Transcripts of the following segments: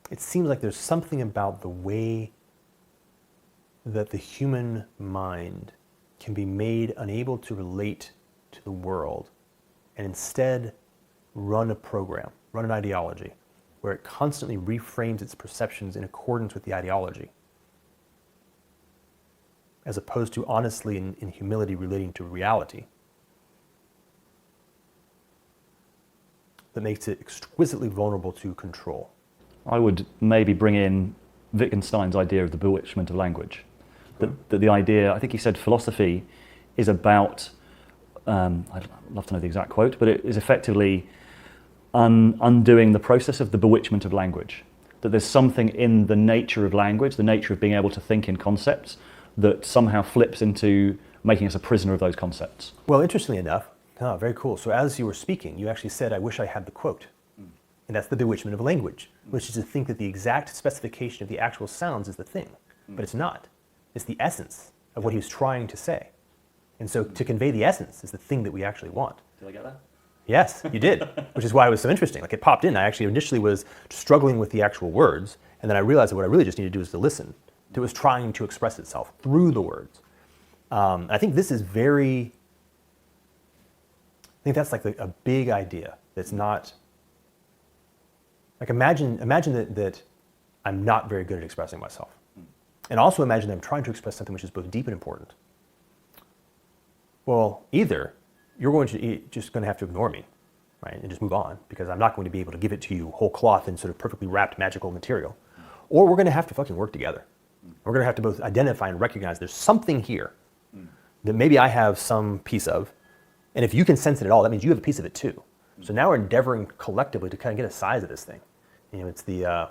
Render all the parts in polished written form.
it seems like there's something about the way that the human mind can be made unable to relate to the world and instead run a program, run an ideology, where it constantly reframes its perceptions in accordance with the ideology, as opposed to honestly in humility relating to reality. That makes it exquisitely vulnerable to control. I would maybe bring in Wittgenstein's idea of the bewitchment of language. That the idea, I think he said philosophy is about, I'd love to know the exact quote, but it is effectively undoing the process of the bewitchment of language. That there's something in the nature of language, the nature of being able to think in concepts, that somehow flips into making us a prisoner of those concepts. Well, interestingly enough, very cool. So as you were speaking, you actually said, I wish I had the quote. And that's the bewitchment of language, which is to think that the exact specification of the actual sounds is the thing, but it's not. It's the essence of what he was trying to say. And so to convey the essence is the thing that we actually want. Did I get that? Yes, you did, which is why it was so interesting. Like it popped in. I actually initially was struggling with the actual words, and then I realized that what I really just needed to do was to listen. It was trying to express itself through the words. I think this is I think that's like a big idea that's not, like imagine that I'm not very good at expressing myself. And also imagine that I'm trying to express something which is both deep and important. Well, either you're just going to have to ignore me, right, and just move on, because I'm not going to be able to give it to you whole cloth in sort of perfectly wrapped magical material. Or we're going to have to fucking work together. We're going to have to both identify and recognize there's something here that maybe I have some piece of, and if you can sense it at all, that means you have a piece of it too. So now we're endeavoring collectively to kind of get a size of this thing. It's the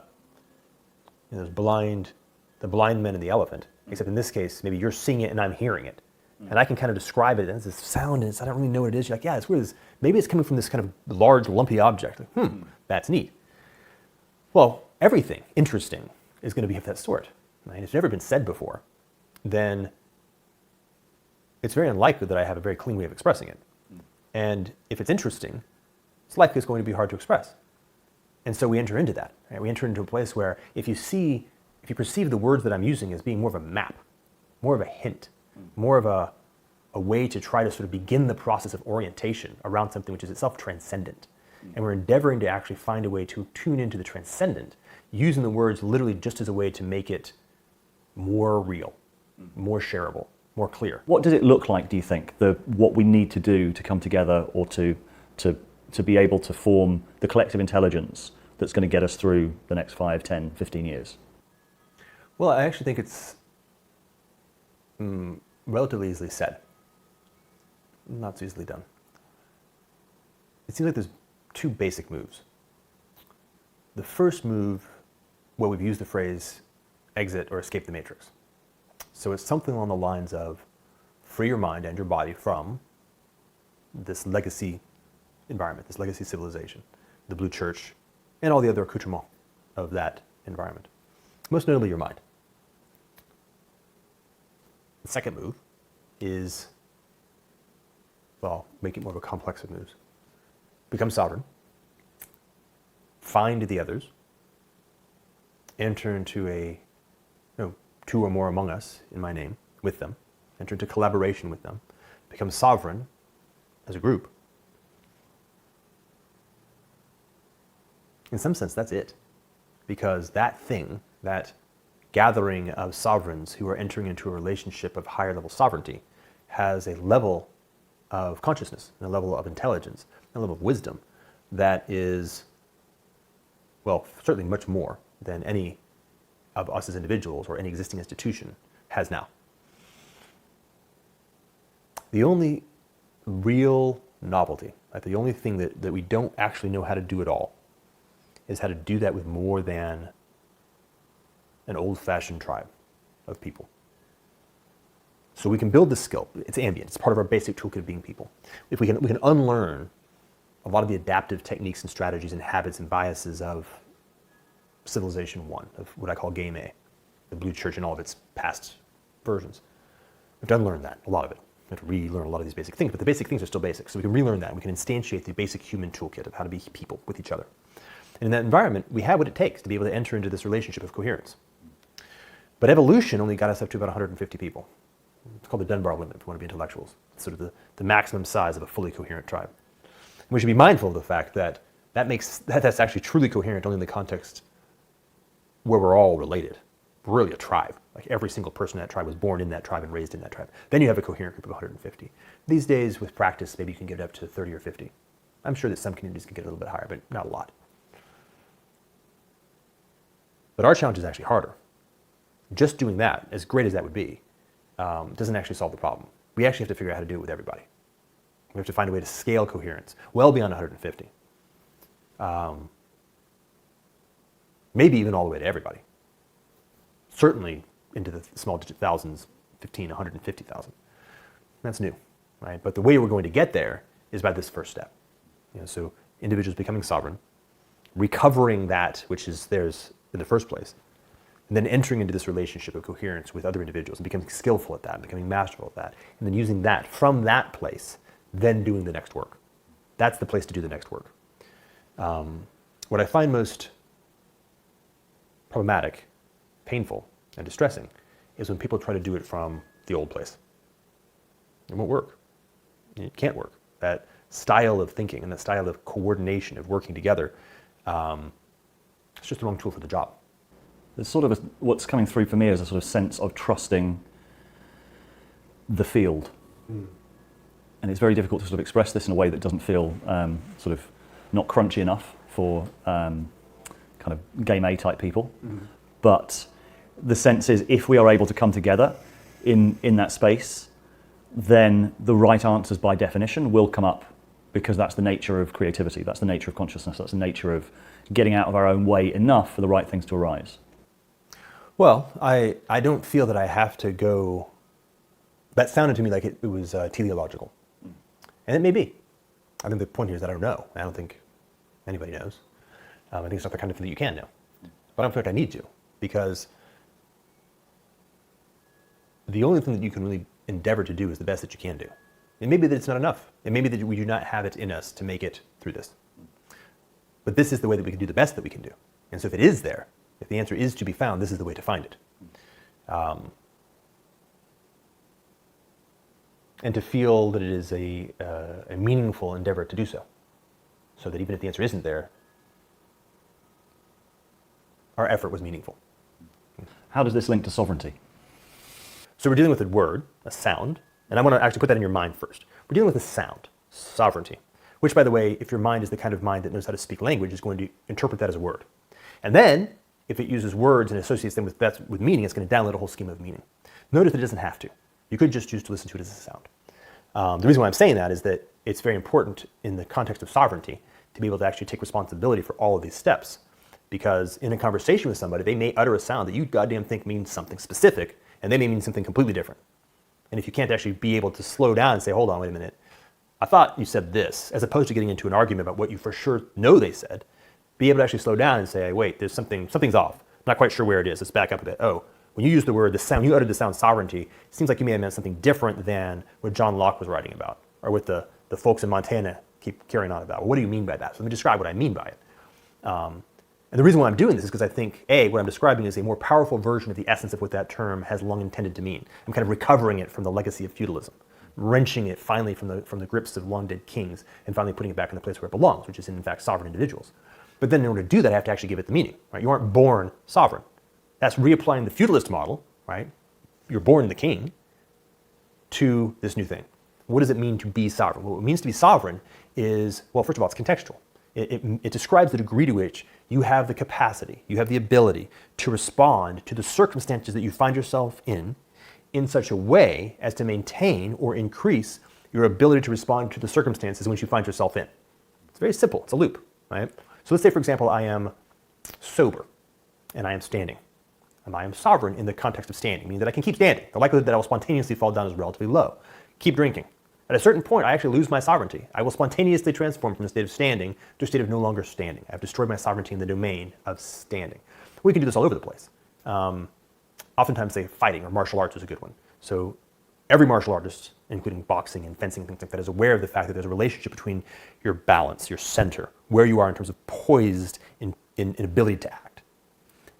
the blind men and the elephant, except in this case, maybe you're seeing it and I'm hearing it. And I can kind of describe it as this sound, and I don't really know what it is. You're like, yeah, it's weird. Maybe it's coming from this kind of large, lumpy object. Like, that's neat. Well, everything interesting is going to be of that sort. Right? If it's never been said before, then it's very unlikely that I have a very clean way of expressing it. And if it's interesting, it's likely it's going to be hard to express. And so we enter into that. Right? We enter into a place where if you perceive the words that I'm using as being more of a map, more of a hint, more of a way to try to sort of begin the process of orientation around something which is itself transcendent. And we're endeavoring to actually find a way to tune into the transcendent, using the words literally just as a way to make it more real, more shareable, more clear. What does it look like, do you think, what we need to do to come together or to be able to form the collective intelligence that's going to get us through the next 5, 10, 15 years? Well, I actually think it's relatively easily said, not so easily done. It seems like there's two basic moves. The first move, well, we've used the phrase exit or escape the matrix. So it's something along the lines of free your mind and your body from this legacy environment, this legacy civilization, the Blue Church, and all the other accoutrements of that environment. Most notably your mind. The second move is, well, make it more of a complex of moves. Become sovereign, find the others, enter into two or more among us in my name, with them, enter into collaboration with them, become sovereign as a group. In some sense, that's it. Because that thing, that gathering of sovereigns who are entering into a relationship of higher level sovereignty, has a level of consciousness, and a level of intelligence, and a level of wisdom that is, well, certainly much more than any of us as individuals or any existing institution has now. The only real novelty, like the only thing that we don't actually know how to do at all, is how to do that with more than an old-fashioned tribe of people. So we can build this skill. It's ambient. It's part of our basic toolkit of being people. If we can unlearn a lot of the adaptive techniques and strategies and habits and biases of Civilization 1, of what I call Game A, the Blue Church and all of its past versions. We have to unlearn that, a lot of it. We have to relearn a lot of these basic things, but the basic things are still basic. So we can relearn that. We can instantiate the basic human toolkit of how to be people with each other. And in that environment, we have what it takes to be able to enter into this relationship of coherence. But evolution only got us up to about 150 people. It's called the Dunbar limit if you want to be intellectuals. It's sort of the maximum size of a fully coherent tribe. And we should be mindful of the fact that that's actually truly coherent only in the context where we're all related. We're really a tribe. Like every single person in that tribe was born in that tribe and raised in that tribe. Then you have a coherent group of 150. These days, with practice, maybe you can get it up to 30 or 50. I'm sure that some communities can get a little bit higher, but not a lot. But our challenge is actually harder. Just doing that, as great as that would be, doesn't actually solve the problem. We actually have to figure out how to do it with everybody. We have to find a way to scale coherence well beyond 150. Maybe even all the way to everybody. Certainly into the small digit thousands, 15, 150,000. That's new, right? But the way we're going to get there is by this first step. So individuals becoming sovereign, recovering that which is theirs in the first place, and then entering into this relationship of coherence with other individuals and becoming skillful at that, becoming masterful at that, and then using that from that place, then doing the next work. That's the place to do the next work. What I find most problematic, painful, and distressing is when people try to do it from the old place. It won't work. It can't work. That style of thinking and that style of coordination, of working together, it's just the wrong tool for the job. There's sort of what's coming through for me is a sort of sense of trusting the field. And it's very difficult to sort of express this in a way that doesn't feel sort of not crunchy enough for kind of game A type people. But the sense is if we are able to come together in that space, then the right answers by definition will come up, because that's the nature of creativity, that's the nature of consciousness, that's the nature of getting out of our own way enough for the right things to arise. Well, I don't feel that I have to go. That sounded to me like it was teleological. And it may be. I think the point here is that I don't know. I don't think anybody knows. I think it's not the kind of thing that you can know. But I don't feel like I need to, because the only thing that you can really endeavor to do is the best that you can do. It may be that it's not enough. It may be that we do not have it in us to make it through this. But this is the way that we can do the best that we can do. And so if it is there, if the answer is to be found, this is the way to find it. And to feel that it is a meaningful endeavor to do so. So that even if the answer isn't there, our effort was meaningful. How does this link to sovereignty? So we're dealing with a word, a sound, and I want to actually put that in your mind first. We're dealing with a sound, sovereignty, which, by the way, if your mind is the kind of mind that knows how to speak language, is going to interpret that as a word. And then, if it uses words and associates them with meaning, it's going to download a whole schema of meaning. Notice that it doesn't have to. You could just choose to listen to it as a sound. The reason why I'm saying that is that it's very important in the context of sovereignty to be able to actually take responsibility for all of these steps. Because in a conversation with somebody, they may utter a sound that you goddamn think means something specific, and they may mean something completely different. And if you can't actually be able to slow down and say, hold on, wait a minute, I thought you said this, as opposed to getting into an argument about what you for sure know they said, be able to actually slow down and say, wait, there's something's off. I'm not quite sure where it is. Let's back up a bit. Oh, when you used the word, the sound, you uttered the sound sovereignty, it seems like you may have meant something different than what John Locke was writing about, or what the folks in Montana keep carrying on about. Well, what do you mean by that? So let me describe what I mean by it. And the reason why I'm doing this is because I think, A, what I'm describing is a more powerful version of the essence of what that term has long intended to mean. I'm kind of recovering it from the legacy of feudalism, wrenching it finally from the grips of long-dead kings, and finally putting it back in the place where it belongs, which is in fact sovereign individuals. But then in order to do that, I have to actually give it the meaning. Right? You aren't born sovereign. That's reapplying the feudalist model, right? You're born the king, to this new thing. What does it mean to be sovereign? Well, what it means to be sovereign is, well, first of all, it's contextual. It describes the degree to which you have the capacity, you have the ability to respond to the circumstances that you find yourself in such a way as to maintain or increase your ability to respond to the circumstances in which you find yourself in. It's very simple. It's a loop, right? So let's say, for example, I am sober and I am standing. And I am sovereign in the context of standing, meaning that I can keep standing. The likelihood that I will spontaneously fall down is relatively low. Keep drinking. At a certain point, I actually lose my sovereignty. I will spontaneously transform from a state of standing to a state of no longer standing. I've destroyed my sovereignty in the domain of standing. We can do this all over the place. Oftentimes, say fighting or martial arts is a good one. So every martial artist, including boxing and fencing, things like that, is aware of the fact that there's a relationship between your balance, your center, where you are in terms of poised in ability to act.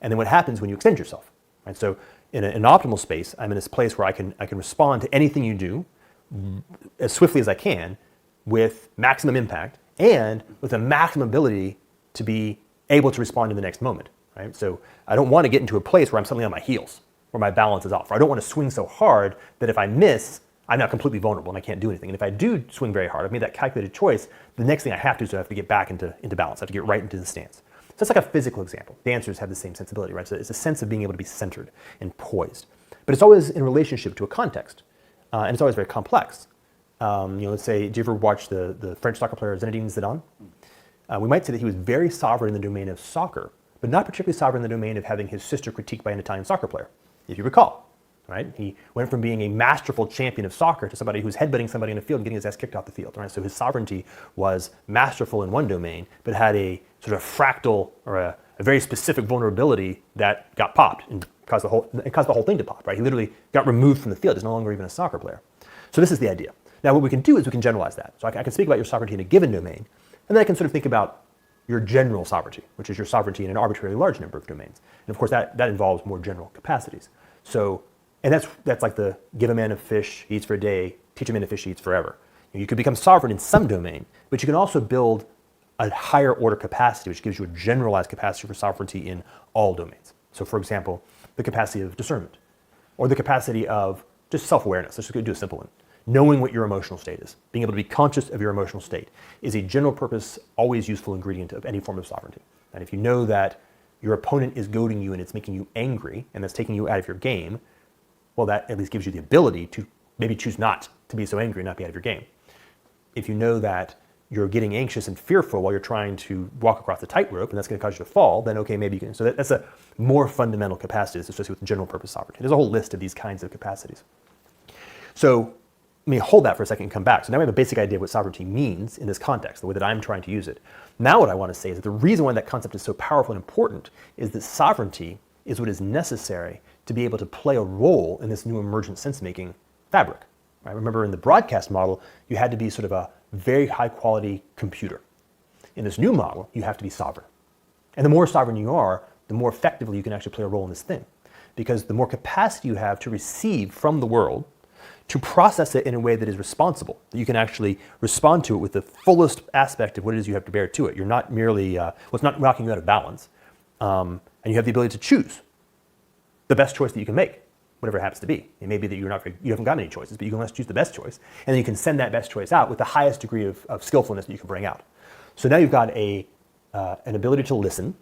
And then what happens when you extend yourself, right? So in an optimal space, I'm in this place where I can respond to anything you do as swiftly as I can with maximum impact and with a maximum ability to be able to respond in the next moment, right? So I don't want to get into a place where I'm suddenly on my heels, where my balance is off. Or I don't want to swing so hard that if I miss, I'm not completely vulnerable and I can't do anything. And if I do swing very hard, I've made that calculated choice, the next thing I have to do is I have to get back into balance. I have to get right into the stance. So it's like a physical example. Dancers have the same sensibility, right? So it's a sense of being able to be centered and poised. But it's always in relationship to a context. And it's always very complex. Let's say, do you ever watch the French soccer player Zinedine Zidane? We might say that he was very sovereign in the domain of soccer, but not particularly sovereign in the domain of having his sister critiqued by an Italian soccer player, if you recall. Right? He went from being a masterful champion of soccer to somebody who's headbutting somebody in the field and getting his ass kicked off the field. Right? So his sovereignty was masterful in one domain, but had a sort of fractal or a very specific vulnerability that got popped and caused the whole thing to pop. Right? He literally got removed from the field. He's no longer even a soccer player. So this is the idea. Now what we can do is we can generalize that. So I can speak about your sovereignty in a given domain, and then I can sort of think about your general sovereignty, which is your sovereignty in an arbitrarily large number of domains. And of course that involves more general capacities. So, and that's like the give a man a fish, he eats for a day, teach a man to fish, he eats forever. You could become sovereign in some domain, but you can also build a higher order capacity, which gives you a generalized capacity for sovereignty in all domains. So for example, the capacity of discernment, or the capacity of just self-awareness. Let's just do a simple one. Knowing what your emotional state is, being able to be conscious of your emotional state is a general purpose, always useful ingredient of any form of sovereignty. And if you know that your opponent is goading you and it's making you angry and that's taking you out of your game, well, that at least gives you the ability to maybe choose not to be so angry and not be out of your game. If you know that you're getting anxious and fearful while you're trying to walk across the tightrope and that's going to cause you to fall, then okay, maybe you can. So that's a more fundamental capacity associated with general purpose sovereignty. There's a whole list of these kinds of capacities. So let me hold that for a second and come back. So now we have a basic idea of what sovereignty means in this context, the way that I'm trying to use it. Now what I want to say is that the reason why that concept is so powerful and important is that sovereignty is what is necessary to be able to play a role in this new emergent sense-making fabric. Right? Remember in the broadcast model, you had to be sort of a very high quality computer. In this new model, you have to be sovereign. And the more sovereign you are, the more effectively you can actually play a role in this thing. Because the more capacity you have to receive from the world, to process it in a way that is responsible, that you can actually respond to it with the fullest aspect of what it is you have to bear to it. You're not merely, it's not knocking you out of balance. And you have the ability to choose the best choice that you can make, whatever it happens to be. It may be that you haven't got any choices, but you can choose the best choice. And then you can send that best choice out with the highest degree of skillfulness that you can bring out. So now you've got an ability to listen,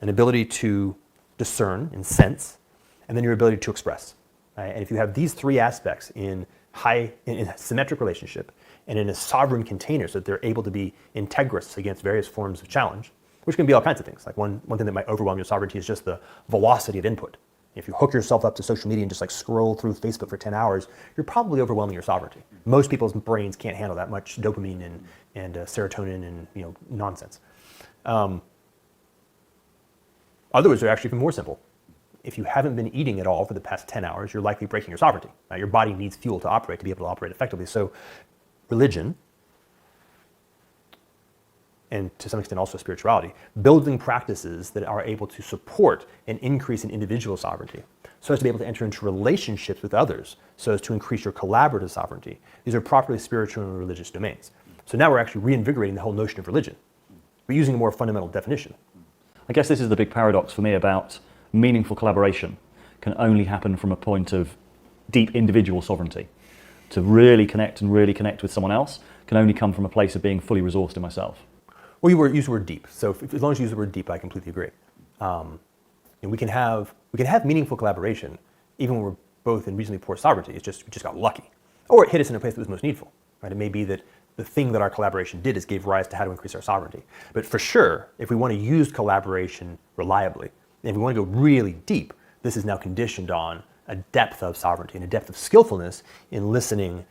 an ability to discern and sense, and then your ability to express. Right? And if you have these three aspects in a symmetric relationship and in a sovereign container so that they're able to be integrous against various forms of challenge, which can be all kinds of things. Like one thing that might overwhelm your sovereignty is just the velocity of input. If you hook yourself up to social media and just like scroll through Facebook for 10 hours, you're probably overwhelming your sovereignty. Most people's brains can't handle that much dopamine and serotonin and nonsense. Others are actually even more simple. If you haven't been eating at all for the past 10 hours, you're likely breaking your sovereignty. Right? Your body needs fuel to operate, to be able to operate effectively. So religion, and to some extent also spirituality, building practices that are able to support an increase in individual sovereignty, so as to be able to enter into relationships with others, so as to increase your collaborative sovereignty. These are properly spiritual and religious domains. So now we're actually reinvigorating the whole notion of religion. We're using a more fundamental definition. I guess this is the big paradox for me about meaningful collaboration can only happen from a point of deep individual sovereignty. To really connect with someone else can only come from a place of being fully resourced in myself. Well, you use the word deep. So as long as you use the word deep, I completely agree. And we can have meaningful collaboration even when we're both in reasonably poor sovereignty. It's just we just got lucky, or it hit us in a place that was most needful. Right? It may be that the thing that our collaboration did is gave rise to how to increase our sovereignty. But for sure, if we want to use collaboration reliably, and if we want to go really deep, this is now conditioned on a depth of sovereignty and a depth of skillfulness in listening,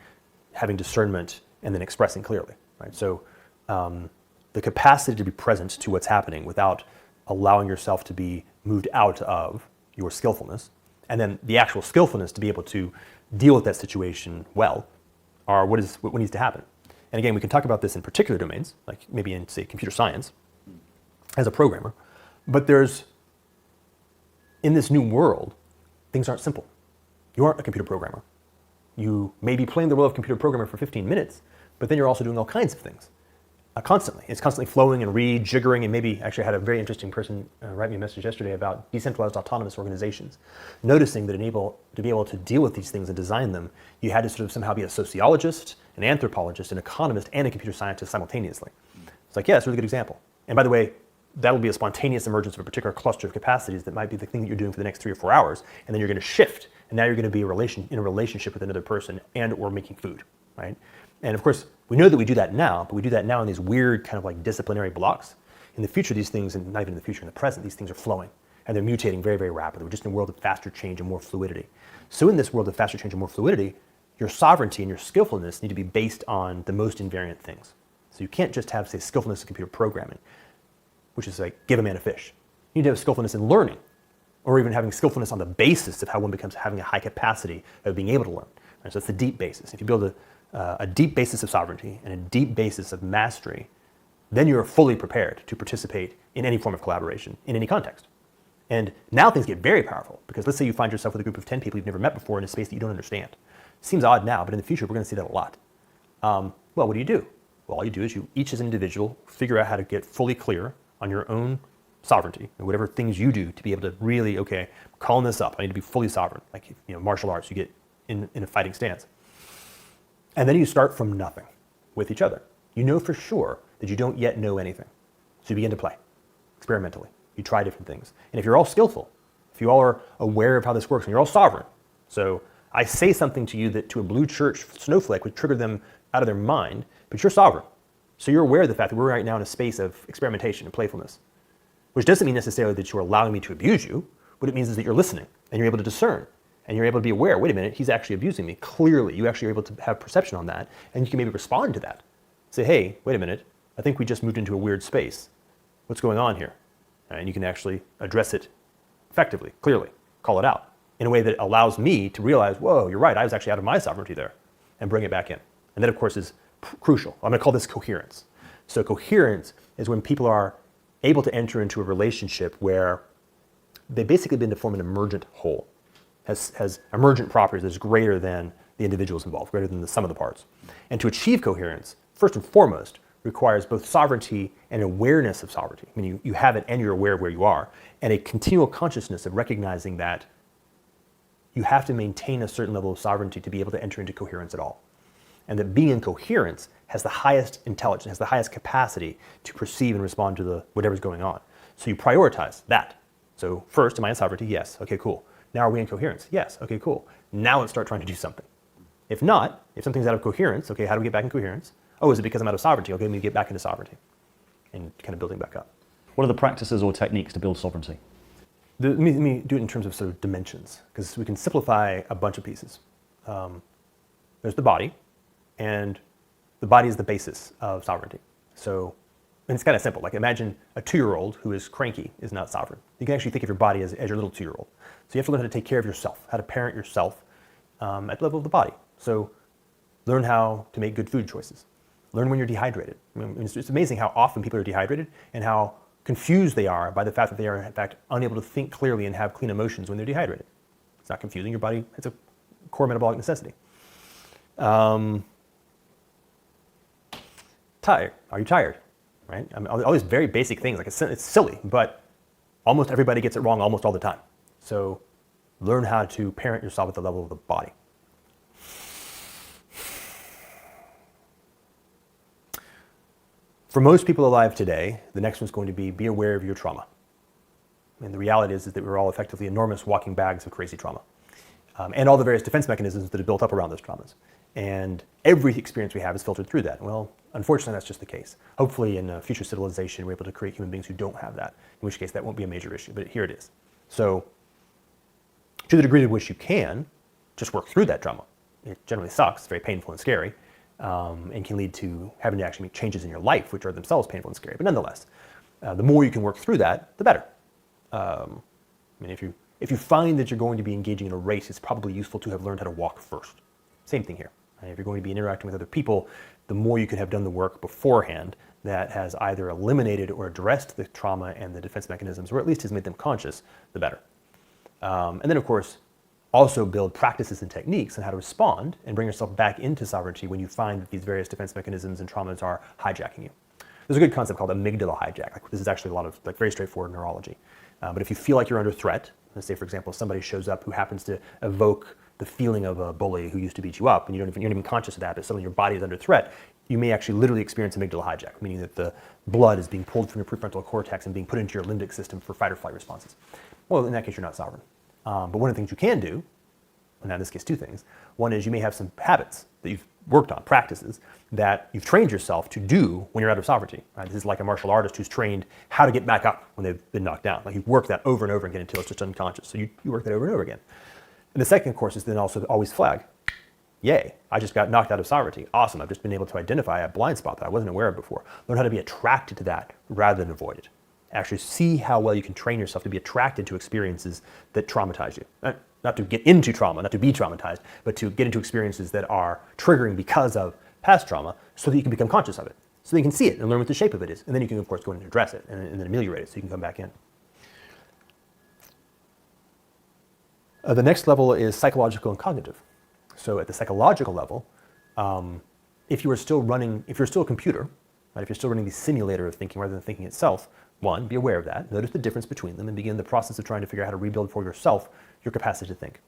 having discernment, and then expressing clearly. Right? So the capacity to be present to what's happening without allowing yourself to be moved out of your skillfulness And then the actual skillfulness to be able to deal with that situation well are what needs to happen. And again, we can talk about this in particular domains, like maybe in, say, computer science, as a programmer. But in this new world, things aren't simple. You aren't a computer programmer. You may be playing the role of computer programmer for 15 minutes, but then you're also doing all kinds of things constantly. It's constantly flowing and rejiggering, and maybe actually I had a very interesting person write me a message yesterday about decentralized autonomous organizations, noticing that to be able to deal with these things and design them, you had to sort of somehow be a sociologist, an anthropologist, an economist, and a computer scientist simultaneously. It's like, yeah, it's a really good example. And by the way, that will be a spontaneous emergence of a particular cluster of capacities that might be the thing that you're doing for the next 3 or 4 hours, and then you're going to shift, and now you're going to be in a relationship with another person and or making food, right? And of course, we know that we do that now, but we do that now in these weird kind of like disciplinary blocks. In the future, these things, and not even in the future, in the present, these things are flowing, and they're mutating very, very rapidly. We're just in a world of faster change and more fluidity. So in this world of faster change and more fluidity, your sovereignty and your skillfulness need to be based on the most invariant things. So you can't just have, say, skillfulness in computer programming, which is like give a man a fish. You need to have skillfulness in learning, or even having skillfulness on the basis of how one becomes having a high capacity of being able to learn. Right? So it's the deep basis. If you build a deep basis of sovereignty and a deep basis of mastery, then you're fully prepared to participate in any form of collaboration, in any context. And now things get very powerful, because let's say you find yourself with a group of 10 people you've never met before in a space that you don't understand. Seems odd now, but in the future we're going to see that a lot. Well, what do? Well, all you do is you each as an individual figure out how to get fully clear on your own sovereignty and whatever things you do to be able to really, okay, I'm calling this up. I need to be fully sovereign. Like, martial arts, you get in a fighting stance. And then you start from nothing with each other. You know for sure that you don't yet know anything. So you begin to play experimentally. You try different things. And if you're all skillful, if you all are aware of how this works, and you're all sovereign. So I say something to you that to a blue church snowflake would trigger them out of their mind, but you're sovereign. So you're aware of the fact that we're right now in a space of experimentation and playfulness, which doesn't mean necessarily that you're allowing me to abuse you. What it means is that you're listening and you're able to discern and you're able to be aware, wait a minute, he's actually abusing me. Clearly, you actually are able to have perception on that, and you can maybe respond to that. Say, hey, wait a minute, I think we just moved into a weird space. What's going on here? And you can actually address it effectively, clearly, call it out in a way that allows me to realize, whoa, you're right, I was actually out of my sovereignty there, and bring it back in. And that, of course, is crucial. I'm going to call this coherence. So coherence is when people are able to enter into a relationship where they basically begin to form an emergent whole, has emergent properties that's greater than the individuals involved, greater than the sum of the parts. And to achieve coherence, first and foremost, requires both sovereignty and awareness of sovereignty. I mean, you have it and you're aware of where you are, and a continual consciousness of recognizing that you have to maintain a certain level of sovereignty to be able to enter into coherence at all. And that being in coherence has the highest intelligence, has the highest capacity to perceive and respond to whatever's going on. So you prioritize that. So first, am I in sovereignty? Yes. Okay, cool. Now are we in coherence? Yes. Okay, cool. Now let's start trying to do something. If not, if something's out of coherence, okay, how do we get back in coherence? Oh, is it because I'm out of sovereignty? Okay, let me get back into sovereignty and kind of building back up. What are the practices or techniques to build sovereignty? Let me do it in terms of sort of dimensions, because we can simplify a bunch of pieces. There's the body, and the body is the basis of sovereignty. So, and it's kind of simple. Like imagine a 2-year-old who is cranky is not sovereign. You can actually think of your body as your little 2-year-old. So you have to learn how to take care of yourself, how to parent yourself at the level of the body. So learn how to make good food choices. Learn when you're dehydrated. I mean, it's amazing how often people are dehydrated and how confused they are by the fact that they are in fact unable to think clearly and have clean emotions when they're dehydrated. It's not confusing. Your body, it's a core metabolic necessity. Tired. Are you tired? Right? I mean, all these very basic things. Like it's silly, but almost everybody gets it wrong almost all the time. So learn how to parent yourself at the level of the body. For most people alive today, the next one's going to be aware of your trauma. And the reality is that we're all effectively enormous walking bags of crazy trauma. And all the various defense mechanisms that are built up around those traumas. And every experience we have is filtered through that. Well, unfortunately, that's just the case. Hopefully, in a future civilization, we're able to create human beings who don't have that, in which case that won't be a major issue, but here it is. So, to the degree to which you can, just work through that trauma. It generally sucks, it's very painful and scary, and can lead to having to actually make changes in your life, which are themselves painful and scary. But nonetheless, the more you can work through that, the better. I mean, if If you find that you're going to be engaging in a race, it's probably useful to have learned how to walk first. Same thing here. Right? If you're going to be interacting with other people, the more you can have done the work beforehand that has either eliminated or addressed the trauma and the defense mechanisms, or at least has made them conscious, the better. And then, of course, also build practices and techniques on how to respond and bring yourself back into sovereignty when you find that these various defense mechanisms and traumas are hijacking you. There's a good concept called amygdala hijack. Like, this is actually a lot of very straightforward neurology. But if you feel like you're under threat, let's say, for example, somebody shows up who happens to evoke the feeling of a bully who used to beat you up, and you're not even conscious of that, but suddenly your body is under threat, you may actually literally experience amygdala hijack, meaning that the blood is being pulled from your prefrontal cortex and being put into your limbic system for fight or flight responses. Well, in that case, you're not sovereign. But one of the things you can do, and in this case, two things. One is you may have some habits that you've worked on, practices, that you've trained yourself to do when you're out of sovereignty. Right? This is like a martial artist who's trained how to get back up when they've been knocked down. Like, you work that over and over again until it's just unconscious. So you work that over and over again. And the second, of course, is then also always flag. Yay, I just got knocked out of sovereignty. Awesome, I've just been able to identify a blind spot that I wasn't aware of before. Learn how to be attracted to that rather than avoid it. Actually see how well you can train yourself to be attracted to experiences that traumatize you. Not to get into trauma, not to be traumatized, but to get into experiences that are triggering because of past trauma so that you can become conscious of it. So that you can see it and learn what the shape of it is. And then you can, of course, go in and address it and then ameliorate it so you can come back in. The next level is psychological and cognitive. So at the psychological level, if you're still a computer, right, if you're still running the simulator of thinking rather than thinking itself, one, be aware of that, notice the difference between them, and begin the process of trying to figure out how to rebuild for yourself your capacity to think.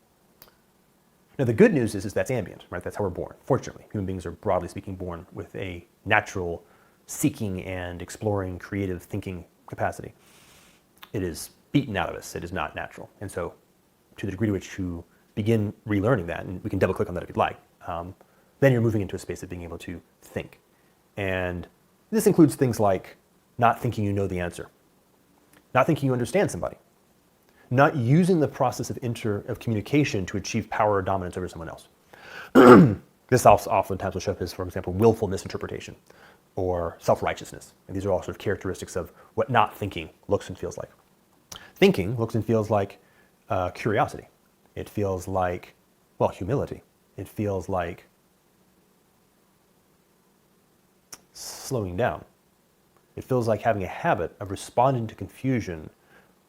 Now, the good news is that's ambient, right? That's how we're born. Fortunately, human beings are, broadly speaking, born with a natural seeking and exploring, creative thinking capacity. It is beaten out of us. It is not natural. And so, to the degree to which you begin relearning that, and we can double click on that if you'd like, then you're moving into a space of being able to think. And this includes things like not thinking you know the answer, not thinking you understand somebody, not using the process of communication to achieve power or dominance over someone else. This also oftentimes will show up as, for example, willful misinterpretation or self-righteousness. And these are all sort of characteristics of what not thinking looks and feels like. Thinking looks and feels like curiosity. It feels like, well, humility. It feels like slowing down. It feels like having a habit of responding to confusion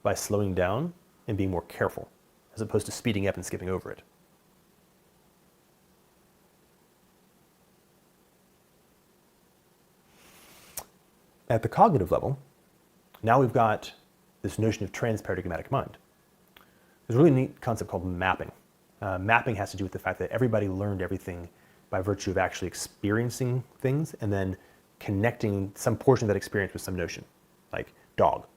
by slowing down and being more careful, as opposed to speeding up and skipping over it. At the cognitive level, now we've got this notion of transparadigmatic mind. There's a really neat concept called mapping. Mapping has to do with the fact that everybody learned everything by virtue of actually experiencing things and then connecting some portion of that experience with some notion, like dog.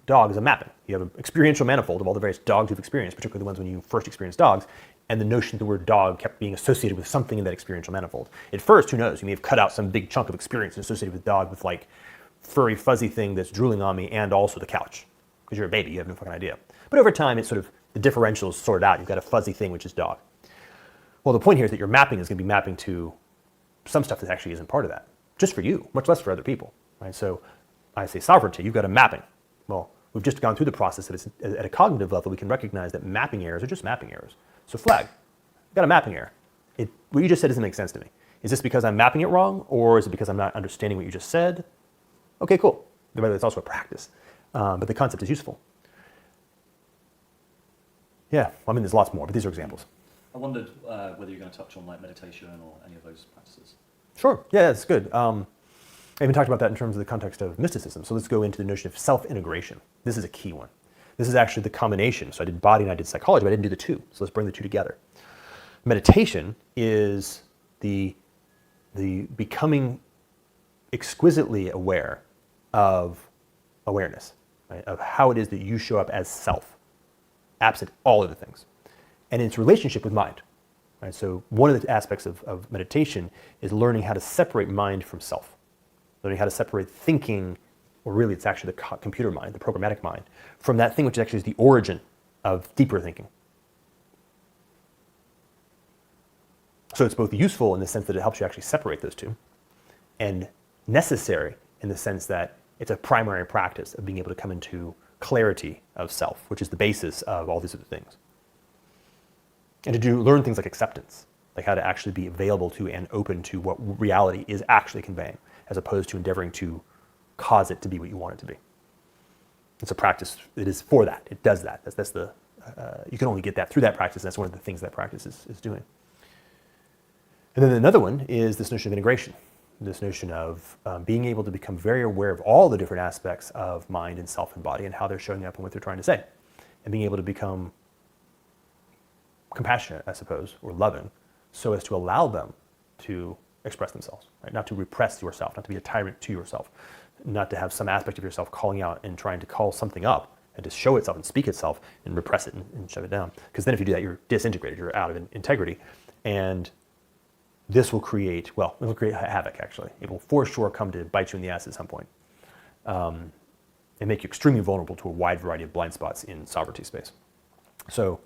Dog is a mapping. You have an experiential manifold of all the various dogs you've experienced, particularly the ones when you first experienced dogs, and the notion of the word dog kept being associated with something in that experiential manifold. At first, who knows, you may have cut out some big chunk of experience associated with dog with like furry, fuzzy thing that's drooling on me and also the couch. Because you're a baby, you have no fucking idea. But over time, it's sort of, the differential is sorted out. You've got a fuzzy thing, which is dog. Well, the point here is that your mapping is going to be mapping to some stuff that actually isn't part of that, just for you, much less for other people. Right? So I say sovereignty, you've got a mapping. Well, we've just gone through the process that it's, at a cognitive level, we can recognize that mapping errors are just mapping errors. So flag, I've got a mapping error. What you just said doesn't make sense to me. Is this because I'm mapping it wrong, or is it because I'm not understanding what you just said? Okay, cool. By the way, it's also a practice, but the concept is useful. Yeah, I mean, there's lots more, but these are examples. I wondered whether you're going to touch on like meditation or any of those practices. Sure, yeah, that's good. I even talked about that in terms of the context of mysticism. So let's go into the notion of self-integration. This is a key one. This is actually the combination. So I did body and I did psychology, but I didn't do the two. So let's bring the two together. Meditation is the becoming exquisitely aware of awareness, right? Of how it is that you show up as self, absent all other things, and its relationship with mind. Right? So one of the aspects of meditation is learning how to separate mind from self, learning how to separate thinking, or really it's actually the computer mind, the programmatic mind, from that thing which actually is the origin of deeper thinking. So it's both useful in the sense that it helps you actually separate those two, and necessary in the sense that it's a primary practice of being able to come into clarity of self, which is the basis of all these other things. And to learn things like acceptance, like how to actually be available to and open to what reality is actually conveying, as opposed to endeavoring to cause it to be what you want it to be. It's a practice. It is for that. It does that. That's the. You can only get that through that practice. And that's one of the things that practice is doing. And then another one is this notion of integration. This notion of being able to become very aware of all the different aspects of mind and self and body and how they're showing up and what they're trying to say, and being able to become compassionate, I suppose, or loving, so as to allow them to express themselves, right? Not to repress yourself, not to be a tyrant to yourself, not to have some aspect of yourself calling out and trying to call something up and to show itself and speak itself and repress it and shove it down. Because then if you do that, you're disintegrated, you're out of integrity. And this will create, well, it will create havoc, actually. It will for sure come to bite you in the ass at some point and make you extremely vulnerable to a wide variety of blind spots in sovereignty space. So,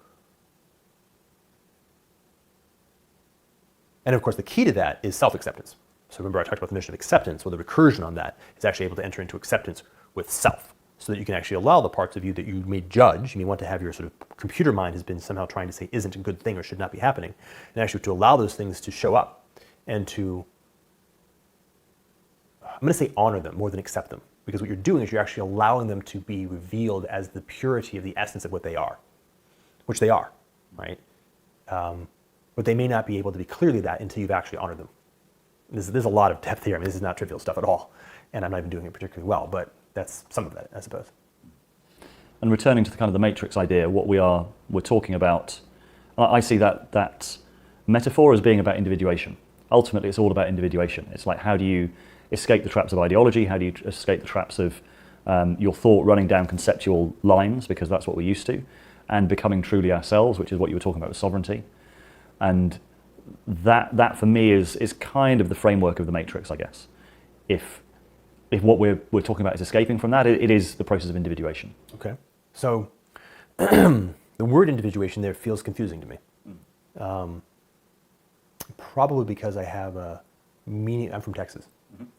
and of course, the key to that is self-acceptance. So remember, I talked about the notion of acceptance. Well, the recursion on that is actually able to enter into acceptance with self, so that you can actually allow the parts of you that you may judge, you may want to have your sort of computer mind has been somehow trying to say isn't a good thing or should not be happening, and actually to allow those things to show up and to, I'm going to say honor them more than accept them, because what you're doing is you're actually allowing them to be revealed as the purity of the essence of what they are, which they are, right? But they may not be able to be clearly that until you've actually honored them. There's a lot of depth here. I mean, this is not trivial stuff at all, and I'm not even doing it particularly well, but that's some of that, I suppose. And returning to the kind of the matrix idea, what we're talking about, I see that metaphor as being about individuation. Ultimately, it's all about individuation. It's like, how do you escape the traps of ideology? How do you escape the traps of your thought running down conceptual lines, because that's what we're used to, and becoming truly ourselves, which is what you were talking about with sovereignty. And that for me is kind of the framework of the matrix, I guess. If what we're talking about is escaping from that, it is the process of individuation. Okay. So the word individuation there feels confusing to me. Probably because I have I'm from Texas,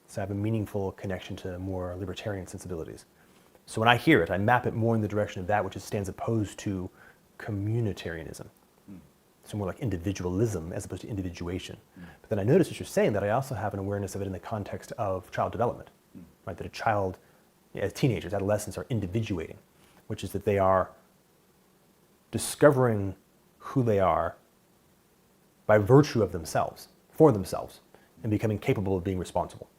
so I have a meaningful connection to more libertarian sensibilities. So when I hear it, I map it more in the direction of that which stands opposed to communitarianism. So more like individualism as opposed to individuation. But then I notice as you're saying that I also have an awareness of it in the context of child development, right? That a child, as teenagers, adolescents are individuating, which is that they are discovering who they are by virtue of themselves, for themselves, and becoming capable of being responsible.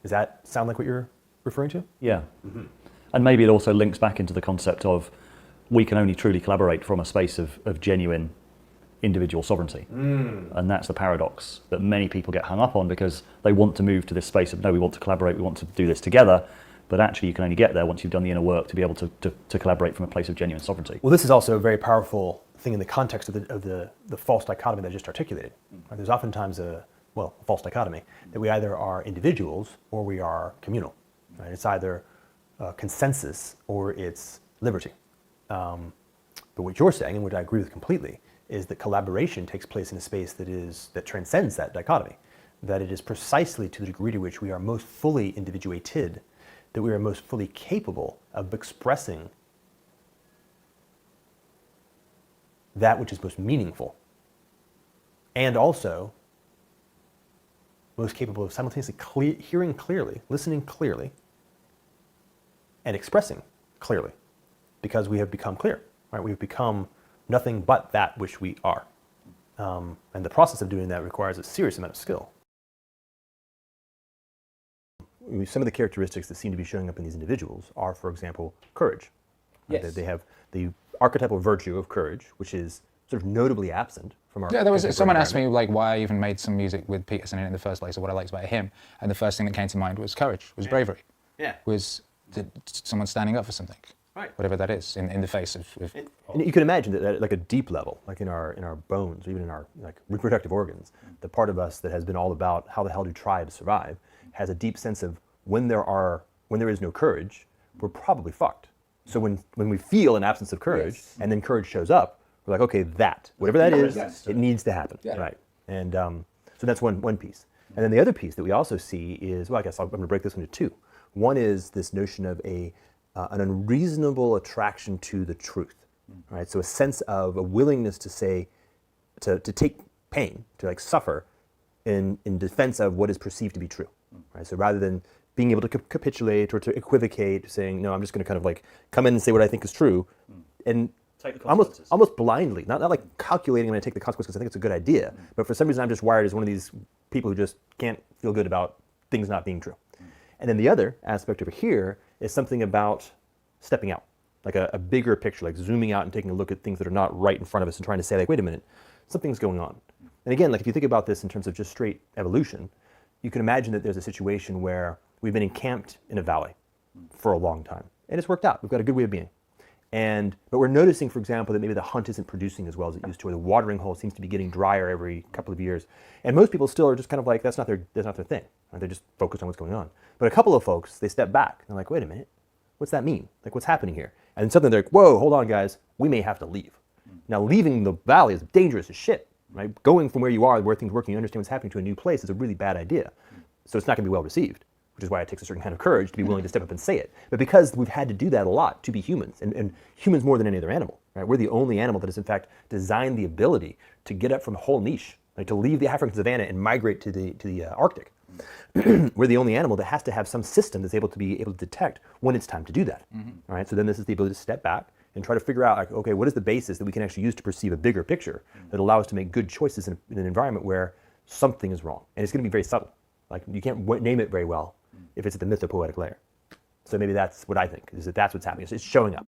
Does that sound like what you're referring to? Yeah. And maybe it also links back into the concept of we can only truly collaborate from a space of genuine individual sovereignty. And that's the paradox that many people get hung up on, because they want to move to this space of, no, we want to collaborate, we want to do this together, but actually you can only get there once you've done the inner work to be able to collaborate from a place of genuine sovereignty. Well, this is also a very powerful thing in the context of the false dichotomy that I just articulated. Right? There's oftentimes a false dichotomy that we either are individuals or we are communal. Right? It's either consensus or it's liberty. But what you're saying, and what I agree with completely, is that collaboration takes place in a space that transcends that dichotomy, that it is precisely to the degree to which we are most fully individuated, that we are most fully capable of expressing that which is most meaningful, and also most capable of simultaneously hearing clearly, listening clearly, and expressing clearly, because we have become clear, right? We have become nothing but that which we are. And the process of doing that requires a serious amount of skill. Some of the characteristics that seem to be showing up in these individuals are, for example, courage. Yes. They have the archetypal virtue of courage, which is sort of notably absent from our Yeah, there was someone asked me environment. like why I even made some music with Peterson in the first place, or what I liked about him, and the first thing that came to mind was courage, was bravery, was someone standing up for something, whatever that is, in the face of And you can imagine that at like a deep level, like in our bones, or even in our like reproductive organs, the part of us that has been all about how the hell do tribes survive, has a deep sense of when there is no courage, we're probably fucked. So when we feel an absence of courage, and then courage shows up, we're like, okay, whatever that is, it needs to happen, right? And so that's one piece. And then the other piece that we also see is, well, I guess I'm going to break this into two. One is this notion of a an unreasonable attraction to the truth, right? So a sense of a willingness to say, to take pain, to like suffer in defense of what is perceived to be true, right? So rather than being able to capitulate or to equivocate, saying, no, I'm just going to kind of like come in and say what I think is true, and Take the almost blindly, not like calculating I'm going to take the consequences because I think it's a good idea, but for some reason I'm just wired as one of these people who just can't feel good about things not being true. And then the other aspect over here is something about stepping out, like a bigger picture, like zooming out and taking a look at things that are not right in front of us and trying to say like, wait a minute, something's going on. And again, like if you think about this in terms of just straight evolution, you can imagine that there's a situation where we've been encamped in a valley for a long time, and it's worked out. We've got a good way of being. But we're noticing, for example, that maybe the hunt isn't producing as well as it used to, or the watering hole seems to be getting drier every couple of years. And most people still are just kind of like, that's not their thing. Right? They're just focused on what's going on. But a couple of folks, they step back. They're like, wait a minute, what's that mean? Like, what's happening here? And suddenly they're like, whoa, hold on, guys, we may have to leave. Now, leaving the valley is dangerous as shit, right? Going from where you are, where things work, and you understand what's happening to a new place is a really bad idea. So it's not going to be well received, which is why it takes a certain kind of courage to be willing to step up and say it. But because we've had to do that a lot to be humans, and humans more than any other animal, right? We're the only animal that has in fact designed the ability to get up from a whole niche, like to leave the African savanna and migrate to the Arctic. We're the only animal that has to have some system that's able to detect when it's time to do that. All right. So then this is the ability to step back and try to figure out, like, okay, what is the basis that we can actually use to perceive a bigger picture that allows us to make good choices in an environment where something is wrong, and it's going to be very subtle. Like you can't name it very well if it's at the mythopoetic layer. So maybe that's what I think, is that that's what's happening. It's showing up.